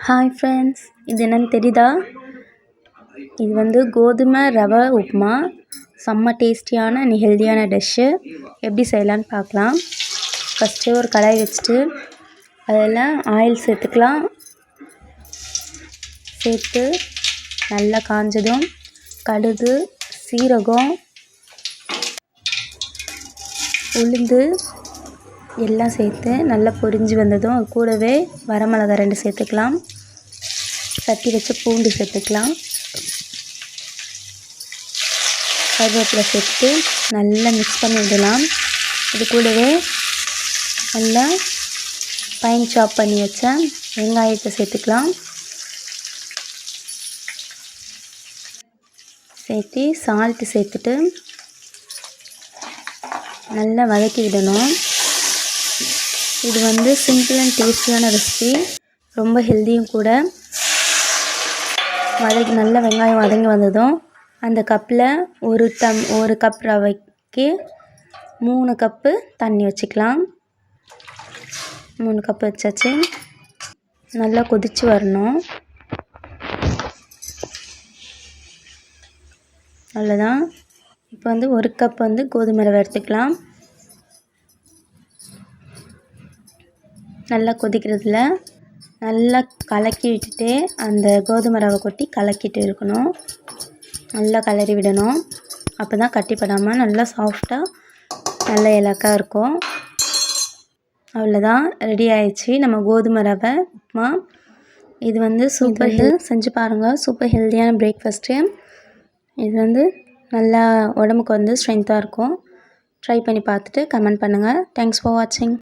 Hi friends, இது என்னன்னு தெரியுதா? இது வந்து கோதுமை ரவை உப்புமா. செம்ம டேஸ்டியான ஹெல்தியான டிஷ்ஷு. எப்படி செய்யலான்னு பார்க்கலாம். ஃபஸ்ட்டு ஒரு கடாய் வச்சுட்டு அதில் ஆயில் சேர்த்துக்கலாம். சேர்த்து நல்லா காஞ்சதும் கடுகு, சீரகம், உளுந்து எல்லாம் சேர்த்து நல்லா பொரிஞ்சு வந்ததும் அது கூடவே வரமிளகாய் 2 சேர்த்துக்கலாம். தட்டி வச்ச பூண்டு சேர்த்துக்கலாம். கருவேப்பிலை சேர்த்துட்டு நல்லா மிக்ஸ் பண்ணி விடலாம். இது கூடவே நல்லா ஃபைன் சாப் பண்ணி வச்ச வெங்காயத்தை சேர்த்துக்கலாம். சேர்த்து சால்ட்டு சேர்த்துட்டு நல்லா வதக்கி விடணும். இது வந்து சிம்பிள் அண்ட் டேஸ்டியான ரெசிபி, ரொம்ப ஹெல்த்தியும் கூட. நல்ல வெங்காயம் வதங்கி வந்ததும் அந்த கப்பில் ஒரு கப் ரவைக்கு 3 கப்பு தண்ணி வச்சுக்கலாம். 3 கப்பு வச்சாச்சு. நல்லா கொதித்து வரணும். அவ்வளோதான். இப்போ வந்து 1 கப் வந்து கோதுமை ரவை எடுத்துக்கலாம். நல்லா கொதிக்கிறதுல நல்லா கலக்கி விட்டுட்டு அந்த கோதுமை ரவை கொட்டி கலக்கிட்டு இருக்கணும். நல்லா கலரி விடணும். அப்போ தான் கட்டிப்படாமல் நல்லா சாஃப்டாக நல்ல இலக்காக இருக்கும். அவ்வளோதான், ரெடி ஆயிடுச்சு நம்ம கோதுமை ரவை உப்புமா. இது வந்து சூப்பர் செஞ்சு பாருங்கள். சூப்பர் ஹெல்த்தியான பிரேக்ஃபாஸ்ட்டு. இது வந்து நல்லா உடம்புக்கு வந்து ஸ்ட்ரென்த்தாக இருக்கும். ட்ரை பண்ணி பார்த்துட்டு கமெண்ட் பண்ணுங்கள். தேங்க்ஸ் ஃபார் வாட்சிங்.